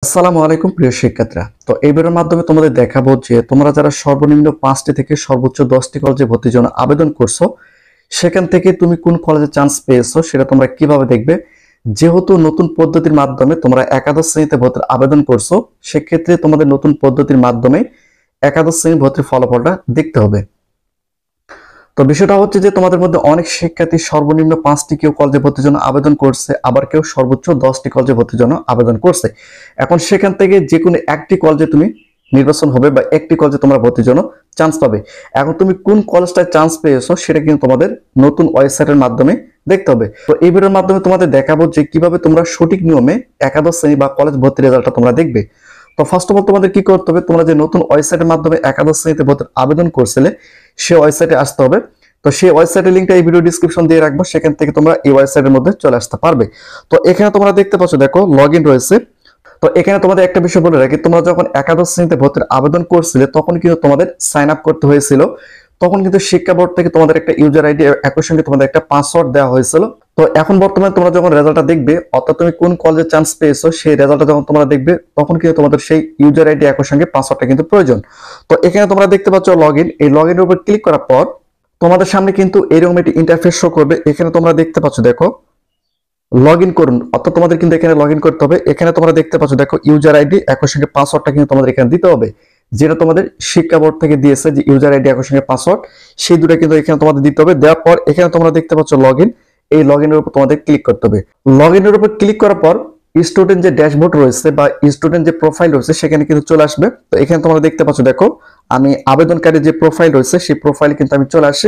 আসসালামু আলাইকুম প্রিয় শিক্ষার্থীরা। তো এই ভিডিওর মাধ্যমে তোমাদের দেখাবো যে তোমরা যারা সর্বনিম্ন 5টি থেকে সর্বোচ্চ 10টি কলেজে ভর্তির জন্য আবেদন করছো, সেখান থেকে তুমি কোন কলেজে চান্স পেয়েছো সেটা তোমরা কিভাবে দেখবে। যেহেতু নতুন পদ্ধতির মাধ্যমে তোমরা একাদশ শ্রেণীতে ভর্তির আবেদন করছো, সেক্ষেত্রে তোমাদের নতুন পদ্ধতির মাধ্যমে একাদশ শ্রেণী ভর্তির ফলাফলটা দেখতে হবে। তো বিষয়টা হচ্ছে যে তোমাদের মধ্যে অনেক শিক্ষার্থী সর্বনিম্ন 5টি কেউ কলেজে ভর্তির জন্য আবেদন করছে, আবার কেউ সর্বোচ্চ 10টি কলেজে ভর্তির জন্য আবেদন করছে। এখন সেখান থেকে যে কোনো একটি কলেজে তুমি নির্বাচন হবে বা একটি কলেজে তোমরা ভর্তির জন্য চান্স পাবে। এখন তুমি কোন কলেজটায় চান্স পেয়েছো সেটা কিন্তু তোমাদের নতুন ওয়েবসাইটের মাধ্যমে দেখতে হবে। তো এই ভিডিওর মাধ্যমে তোমাদের দেখাবো যে কিভাবে তোমরা সঠিক নিয়মে একাদশ শ্রেণী বা কলেজ ভর্তির রেজাল্টটা তোমরা দেখবে। তো ফার্স্ট অফ অল তোমাদের কি করতে হবে, তোমরা যে নতুন ওয়েবসাইটের মাধ্যমে একাদশ শ্রেণীতে ভর্তির আবেদন করছিলে সেই ওয়েবসাইটে আসতে হবে। তো সেই ওয়েবসাইটের লিংকটা এই ভিডিও ডেসক্রিপশন দিয়ে রাখবো, সেখান থেকে তোমরা এই ওয়েবসাইটের মধ্যে চলে আসতে পারবে। তো এখানে তোমরা দেখতে পাচ্ছ, দেখো লগইন রয়েছে। তো এখানে তোমাদের একটা বিষয় বলে রাখি, তোমরা যখন একাদশ শ্রেণীতে ভর্তির আবেদন করছিলে তখন কিন্তু তোমাদের সাইন আপ করতে হয়েছিল। তখন কিন্তু শিক্ষা বোর্ড থেকে তোমাদের একটা ইউজার আইডি, একই সঙ্গে তোমাদের একটা পাসওয়ার্ড দেওয়া হয়েছিল। তো এখন বর্তমানে তোমরা যখন রেজাল্টটা দেখবে, অর্থাৎ তুমি কোন কলেজে চান্স পেয়েছো সেই রেজাল্টটা যখন তোমরা দেখবে, তখন কিন্তু তোমাদের সেই ইউজার আইডি একই সঙ্গে পাসওয়ার্ডটা কিন্তু প্রয়োজন। তো এখানে তোমরা দেখতে পাচ্ছ লগইন, এই লগইনের উপর ক্লিক করার পর তোমাদের সামনে কিন্তু এরকম একটি ইন্টারফেস শো করবে। এখানে তোমরা দেখতে পাচ্ছ, দেখো লগইন করুন, অর্থাৎ তোমাদের কিন্তু এখানে লগইন করতে হবে। এখানে তোমরা দেখতে পাচ্ছ, দেখো ইউজার আইডি একই সঙ্গে পাসওয়ার্ডটা কিন্তু তোমাদের এখানে দিতে হবে, যেটা তোমাদের শিক্ষা বোর্ড থেকে দিয়েছে, যে ইউজার আইডি একই সঙ্গে পাসওয়ার্ড, সেই দুটো কিন্তু এখানে তোমাদের দিতে হবে। দেওয়ার পর এখানে তোমরা দেখতে পাচ্ছ লগইন, এই লগইনের উপর তোমাদের ক্লিক করতে হবে। লগইনের উপর ক্লিক করার পর স্টুডেন্ট যে ড্যাশবোর্ড রয়েছে বা স্টুডেন্ট যে প্রোফাইল রয়েছে সেখানে কিন্তু চলে আসবে। তো এখানে তোমরা দেখতে পাচ্ছ, দেখো আমি আবেদনকারীর যে প্রোফাইল রয়েছে সেই প্রোফাইলে কিন্তু আমি চলে আসি।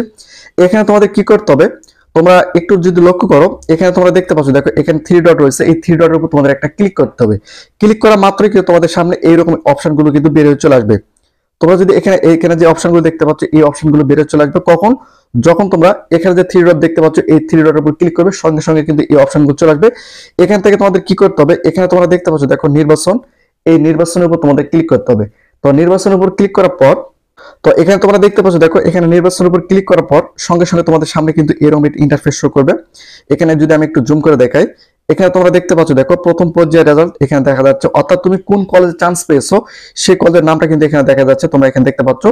এখানে তোমাদের কি করতে হবে, তোমরা একটু যদি লক্ষ্য করো, এখানে তোমরা দেখতে পাচ্ছ, দেখো এখানে 3 ডট রয়েছে, এই 3 ডটের উপর তোমাদের একটা ক্লিক করতে হবে। ক্লিক করা মাত্রই কিন্তু তোমাদের সামনে এইরকম অপশনগুলো কিন্তু বের হয়ে চলে আসবে। তোমরা যদি এখানে যে অপশনগুলো দেখতে পাচ্ছ, এই অপশনগুলো বের হয়ে চলে আসবে কখন, যখন তোমরা এখানে যে 3 ডট দেখতে পাচ্ছ এই 3 ডটের উপর ক্লিক করবে, সঙ্গে সঙ্গে কিন্তু এই অপশনগুলো চলে আসবে। এখান থেকে তোমাদের কি করতে হবে, এখানে তোমরা দেখতে পাচ্ছ, দেখো নির্বাচন, এই নির্বাচনের উপর তোমাদের ক্লিক করতে হবে। তো নির্বাচনের উপর ক্লিক করার পর, তো এখানে তোমরা দেখতে পাচ্ছ, দেখো এখানে নির্বাচনের উপর ক্লিক করার পর সঙ্গে সঙ্গে তোমাদের সামনে কিন্তু এরকম একটা ইন্টারফেস শো করবে। এখানে যদি আমি একটু জুম করে দেখাই, এখানে তোমরা দেখতে পাচ্ছ, দেখো প্রথম পর্যায়ের রেজাল্ট এখানে দেখা যাচ্ছে, অর্থাৎ তুমি কোন কলেজে চান্স পেয়েছো সেই কলেজের নামটা কিন্তু এখানে দেখা যাচ্ছে, তোমরা এখানে দেখতে পাচ্ছ।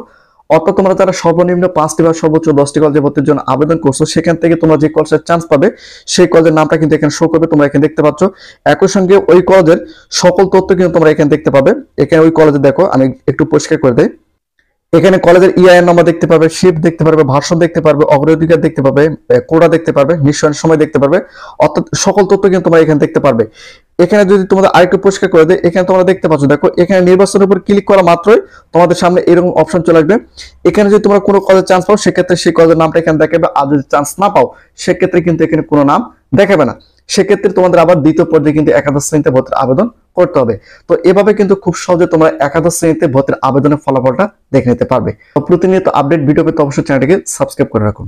অর্থাৎ তোমরা যারা সর্বনিম্ন 5টি বা সর্বোচ্চ 10টি কলেজে ভর্তির জন্য আবেদন করছো, সেখান থেকে তোমরা যে কলেজের চান্স পাবে সেই কলেজের নামটা কিন্তু এখানে শো করবে, তোমরা এখানে দেখতে পাচ্ছ। একই সঙ্গে ওই কলেজের সকল তথ্য কিন্তু তোমরা এখানে দেখতে পাবে। এখানে ওই কলেজে দেখো, আমি একটু পরিষ্কার করে দেই, এখানে কলেজের ইআইএন নাম্বার দেখতে পাবে, শিফট দেখতে পারবে, ভার্সন দেখতে পারবে, অগ্রাধিকার দেখতে পাবে, কোডা দেখতে পারবে, নিশ্চয়ন সময় দেখতে পারবে, অর্থাৎ সকল তথ্য কিন্তু তোমরা এখানে দেখতে পারবে। এখানে যদি তোমাদের আরেকটু পরিষ্কার করে দেয়, এখানে তোমরা দেখতে পাচ্ছ, দেখো এখানে নির্বাচনের উপর ক্লিক করা মাত্রই তোমাদের সামনে এরকম অপশন চলে আসবে। এখানে যদি তোমরা কোনো কলেজে চান্স পাও সেক্ষেত্রে সেই কলেজের নামটা এখানে দেখাবে, আর যদি চান্স না পাও সেক্ষেত্রে কিন্তু এখানে কোনো নাম দেখাবে না। সেক্ষেত্রে তোমাদের আবার দ্বিতীয় পর্যায়ে কিন্তু একাদশ শ্রেণীতে ভর্তির আবেদন করতে হবে। তো এভাবে কিন্তু খুব সহজে তোমরা একাদশ শ্রেণীতে ভর্তির আবেদনের ফলাফলটা দেখে নিতে পারবে। প্রতিনিয়ত আপডেট ভিডিও পেতে অবশ্যই চ্যানেলটিকে সাবস্ক্রাইব করে রাখুন।